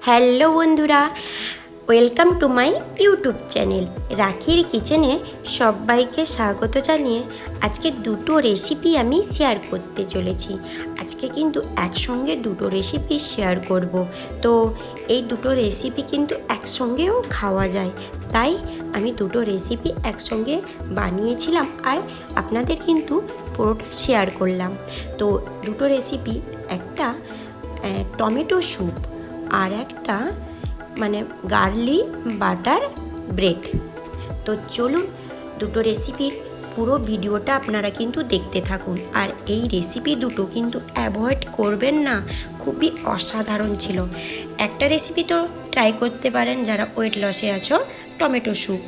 Hello বন্ধুরা, welcome to my YouTube channel রাখির কিচেনে সবাইকে স্বাগত জানিয়ে আজকে দুটো রেসিপি আমি শেয়ার করতে চলেছি। আজকে কিন্তু একসঙ্গে দুটো রেসিপি শেয়ার করব। তো এই দুটো রেসিপি কিন্তু একসঙ্গেও খাওয়া যায়, তাই আমি দুটো রেসিপি একসঙ্গে বানিয়েছিলাম আর আপনাদের কিন্তু পুরোটা শেয়ার করলাম। তো দুটো রেসিপি, একটা টমেটো স্যুপ আর একটা গার্লি বাটার ব্রেড। তো চলুন দুটো রেসিপির পুরো ভিডিওটা আপনারা কিন্তু দেখতে থাকুন। আর এই রেসিপি দুটো কিন্তু অ্যাভয়েড করবেন না, খুবই অসাধারণ ছিল। একটা রেসিপি তো ট্রাই করতে পারেন যারা ওয়েট লসে আছো, টমেটো স্যুপ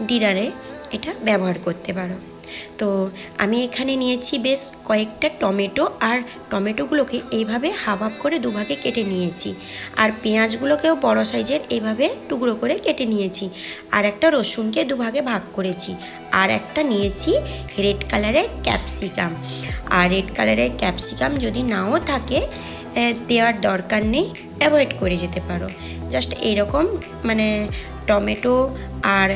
ডিনারে এটা ব্যবহার করতে পারো। তো আমি এখানে নিয়েছি বেশ কয়েকটা টমেটো, আর টমেটোগুলোকে এইভাবে হাফ হাফ করে দুভাগে কেটে নিয়েছি। আর পেঁয়াজগুলোকেও বড় সাইজের এইভাবে টুকরো করে কেটে নিয়েছি। আর একটা রসুনকে দুভাগে ভাগ করেছি। আর একটা নিয়েছি রেড কালারের ক্যাপসিকাম। আর রেড কালারের ক্যাপসিকাম যদি নাও থাকে দেওয়ার দরকার নেই, অ্যাভয়েড করে যেতে পারো। জাস্ট এরকম টমেটো আর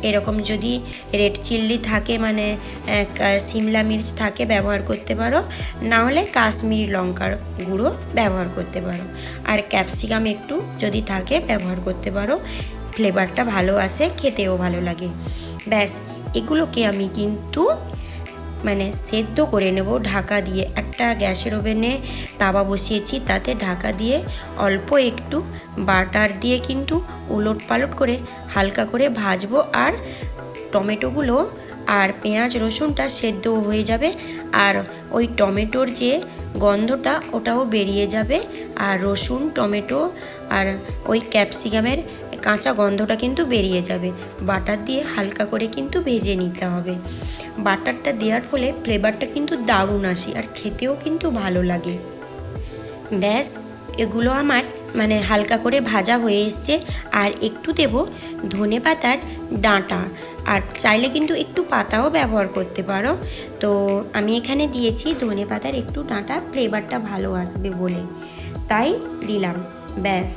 এরকম যদি রেড চিল্লি থাকে সিমলা মির্চ থাকে ব্যবহার করতে পারো, না হলে কাশ্মীরি লঙ্কার গুঁড়ো ব্যবহার করতে পারো। আর ক্যাপসিকাম একটু যদি থাকে ব্যবহার করতে পারো, ফ্লেভারটা ভালো আসে, খেতেও ভালো লাগে। ব্যাস, এগুলোকে আমি কিন্তু সেদ্ধ করে নেব ঢাকা দিয়ে। একটা গ্যাসের ওভেনে তাওয়া বসিয়েছি, তাতে ঢাকা দিয়ে অল্প একটু বাটার দিয়ে কিন্তু উলট পালট করে হালকা করে ভাজবো। আর টমেটোগুলো আর পেঁয়াজ রসুনটা সেদ্ধ হয়ে যাবে, আর ওই টমেটোর যে গন্ধটা ওটাও বেরিয়ে যাবে, আর রসুন টমেটো আর ওই ক্যাপসিকামের কাঁচা গন্ধটা কিন্তু বেরিয়ে যাবে। বাটার দিয়ে হালকা করে কিন্তু ভেজে নিতে হবে। বাটারটা দেওয়ার ফলে ফ্লেভারটা কিন্তু দারুণ আসে, আর খেতেও কিন্তু ভালো লাগে। ব্যাস, এগুলো আমার হালকা করে ভাজা হয়ে এসছে। আর একটু দেব ধনে পাতার ডাঁটা, আর চাইলে কিন্তু একটু পাতাও ব্যবহার করতে পারো। তো আমি এখানে দিয়েছি ধনে পাতার একটু ডাঁটা, ফ্লেভারটা ভালো আসবে বলে তাই দিলাম। ব্যাস,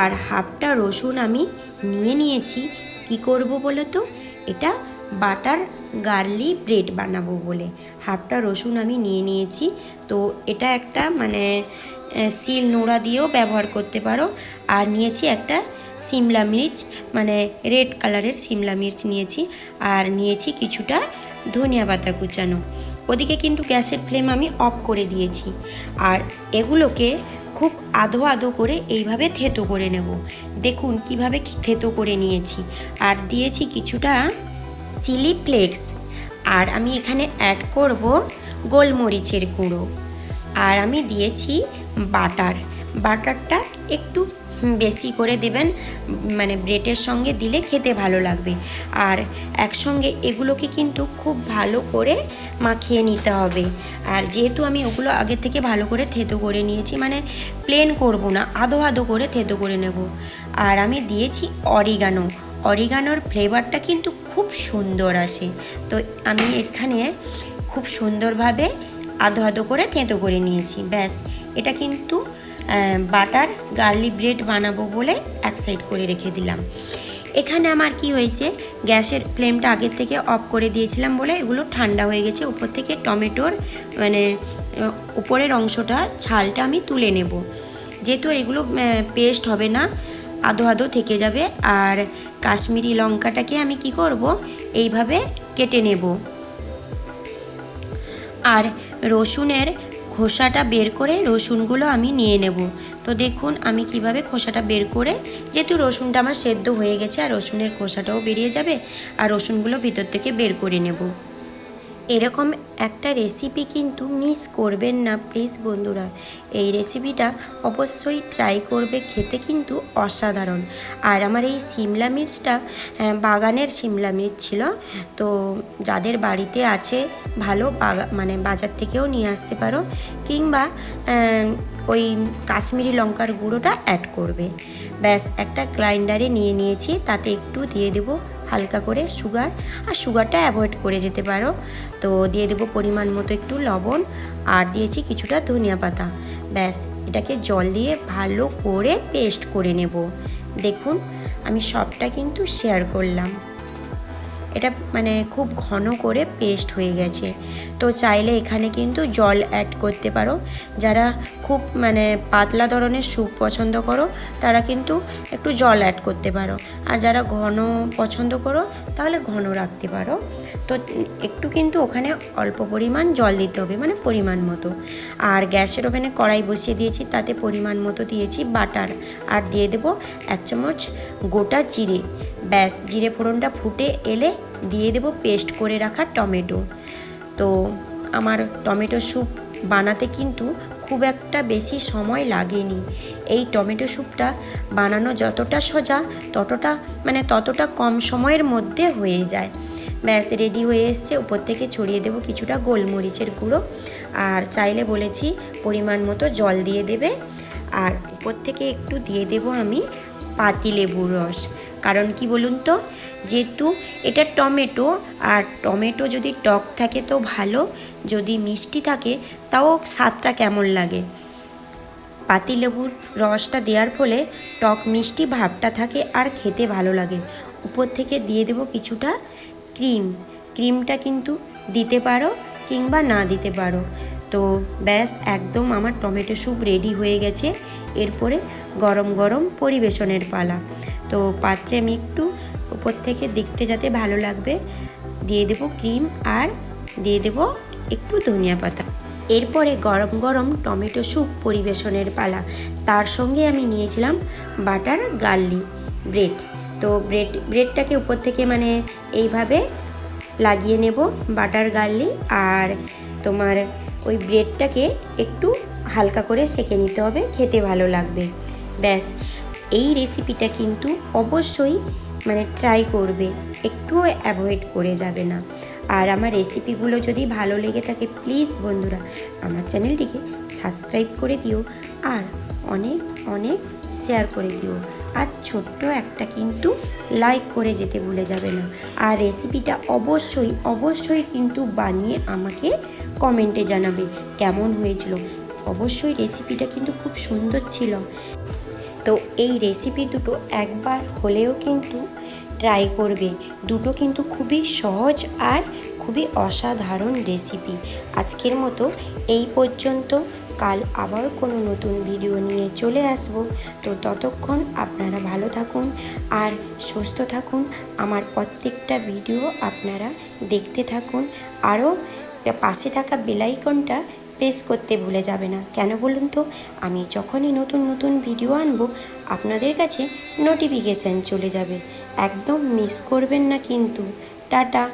আর হাফটা রসুন আমি নিয়ে নিয়েছি। কি করব বলো তো, এটা বাটার গার্লি ব্রেড বানাবো বলে হাফটা রসুন আমি নিয়ে নিয়েছি। তো এটা একটা শিল নোড়া দিয়েও ব্যবহার করতে পারো। আর নিয়েছি একটা সিমলা মির্চ, রেড কালারের সিমলা মির্চ নিয়েছি। আর নিয়েছি কিছুটা ধনিয়া পাতা কুচানো। ওদিকে কিন্তু গ্যাসের ফ্লেম আমি অফ করে দিয়েছি। আর এগুলোকে খুব আধো আধো করে এইভাবে থেতো করে নেব। দেখুন কিভাবে থেতো করে নিয়েছি। আর দিয়েছি কিছুটা চিলি ফ্লেক্স, আর আমি এখানে অ্যাড করব গোলমরিচের গুঁড়ো। আর আমি দিয়েছি বাটারটা একটু বেশি করে দেবেন, ব্রেডের সঙ্গে দিলে খেতে ভালো লাগবে। আর একসঙ্গে এগুলোকে কিন্তু খুব ভালো করে মাখিয়ে নিতে হবে। আর যেহেতু আমি ওগুলো আগে থেকে ভালো করে থেতো করে নিয়েছি, প্লেন করব না, আধো আধো করে থেতো করে নেব। আর আমি দিয়েছি অরিগানোর ফ্লেভারটা কিন্তু খুব সুন্দর আসে। তো আমি এখানে খুব সুন্দরভাবে আধো আধো করে থেতো করে নিয়েছি। ব্যাস, এটা কিন্তু বাটার গার্লি ব্রেড বানাবো বলে এক সাইড করে রেখে দিলাম। এখানে আমার কি হয়েছে, গ্যাসের ফ্লেমটা আগের থেকে অফ করে দিয়েছিলাম বলে এগুলো ঠান্ডা হয়ে গেছে। উপর থেকে টমেটোর উপরের অংশটা ছালটা আমি তুলে নেব, যেহেতু এগুলো পেস্ট হবে না, আধো আধো থেকে যাবে। আর কাশ্মীরি লঙ্কাটাকে আমি কি করব, এইভাবে কেটে নেব। আর রসুনের খোসাটা বের করে রসুনগুলো আমি নিয়ে নেব। তো দেখুন আমি কিভাবে খোসাটা বের করে, যেহেতু রসুনটা আমার সেদ্ধ হয়ে গেছে আর রসুনের খোসাটাও বেরিয়ে যাবে, আর রসুনগুলো ভিতর থেকে বের করে নেব। এরকম একটা রেসিপি কিন্তু মিস করবেন না প্লিজ বন্ধুরা। এই রেসিপিটা অবশ্যই ট্রাই করবে, খেতে কিন্তু অসাধারণ। আর আমার এই সিমলা মির্চটা বাগানের সিমলা মির্চ ছিল। তো যাদের বাড়িতে আছে ভালো বাজার থেকেও নিয়ে আসতে পারো, কিংবা ওই কাশ্মীরি লঙ্কার গুঁড়োটা অ্যাড করবে। ব্যাস, একটা গ্রাইন্ডারে নিয়ে নিয়েছি, তাতে একটু দিয়ে দেবো হালকা করে সুগার, আর সুগারটা অ্যাভয়েড করে যেতে পারো। তো দিয়ে দেবো পরিমাণ মতো একটু লবণ, আর দিয়েছি কিছুটা ধনিয়া পাতা। ব্যাস, এটাকে জল দিয়ে ভালো করে পেস্ট করে নেব। দেখুন আমি সবটা কিন্তু শেয়ার করলাম। এটা মানে খুব ঘন করে পেস্ট হয়ে গেছে। তো চাইলে এখানে কিন্তু জল অ্যাড করতে পারো। যারা খুব মানে পাতলা ধরনের স্যুপ পছন্দ করো তারা কিন্তু একটু জল অ্যাড করতে পারো, আর যারা ঘন পছন্দ করো তাহলে ঘন রাখতে পারো। তো একটু কিন্তু ওখানে অল্প পরিমাণ জল দিতে হবে, মানে পরিমাণ মতো। আর গ্যাসের ওভেনে কড়াই বসিয়ে দিয়েছি, তাতে পরিমাণ মতো দিয়েছি বাটার, আর দিয়ে দেবো 1 চামচ গোটা জিরে। ব্যাস, জিরে ফোড়নটা ফুটে এলে দিয়ে দেবো পেস্ট করে রাখা টমেটো। তো আমার টমেটো স্যুপ বানাতে কিন্তু খুব একটা বেশি সময় লাগেনি। এই টমেটো স্যুপটা বানানো যতটা সোজা ততটা কম সময়ের মধ্যে হয়ে যায়। ব্যাস, রেডি হয়ে এসছে। উপর থেকে ছড়িয়ে দেবো কিছুটা গোলমরিচের গুঁড়ো, আর চাইলে বলেছি পরিমাণ মতো জল দিয়ে দেবে। আর উপর থেকে একটু দিয়ে দেবো আমি পাতিলেবুর রস। কারণ কি বলুন তো, যেহেতু এটা টমেটো, আর টমেটো যদি টক থাকে তো ভালো, যদি মিষ্টি থাকে তাও স্বাদটা কেমন লাগে। পাতিলেবুর রসটা দেওয়ার ফলে টক মিষ্টি ভাবটা থাকে আর খেতে ভালো লাগে। উপর থেকে দিয়ে দেবো কিছুটা ক্রিমটা কিন্তু দিতে পারো কিংবা না দিতে পারো। তো ব্যাস, একদম আমার টমেটো স্যুপ রেডি হয়ে গেছে। এরপরে গরম গরম পরিবেশনের পালা। তো পাত্রে আমি একটু উপর থেকে দেখতে যাতে ভালো লাগবে দিয়ে দেবো ক্রিম, আর দিয়ে দেবো একটু ধনিয়া পাতা। এরপরে গরম গরম টমেটো স্যুপ পরিবেশনের পালা। তার সঙ্গে আমি নিয়েছিলাম বাটার গার্লিক ব্রেড। তো ব্রেডটাকে উপর থেকে মানে এইভাবে লাগিয়ে নেব বাটার গার্লিক, আর তোমার ওই ব্রেডটাকে একটু হালকা করে সেঁকে নিতে হবে, খেতে ভালো লাগবে। ব্যাস, এই রেসিপিটা কিন্তু অবশ্যই মানে ট্রাই করবে, একটুও অ্যাভয়েড করে যাবে না। আর আমার রেসিপিগুলো যদি ভালো লেগে থাকে প্লিজ বন্ধুরা আমার চ্যানেলটিকে সাবস্ক্রাইব করে দিও, আর অনেক অনেক শেয়ার করে দিও, আর ছোট্ট একটা কিন্তু লাইক করে যেতে ভুলে যাবে না। আর রেসিপিটা অবশ্যই কিন্তু বানিয়ে আমাকে কমেন্টে জানাবে কেমন হয়েছিল। অবশ্যই রেসিপিটা কিন্তু খুব সুন্দর ছিল। তো এই রেসিপি দুটো একবার হলেও কিন্তু ট্রাই করবে। দুটো কিন্তু খুবই সহজ আর খুবই অসাধারণ রেসিপি। আজকের মতো এই পর্যন্ত। কাল আবার কোনো নতুন ভিডিও নিয়ে চলে আসব। তো ততক্ষণ আপনারা ভালো থাকুন আর সুস্থ থাকুন। আমার প্রত্যেকটা ভিডিও আপনারা দেখতে থাকুন। আরও পাশে থাকা বেল আইকনটা প্রেস করতে ভুলে যাবে না। কেন বলুন তো, আমি যখনই নতুন ভিডিও আনবো আপনাদের কাছে নোটিফিকেশান চলে যাবে। একদম মিস করবেন না কিন্তু। টাটা।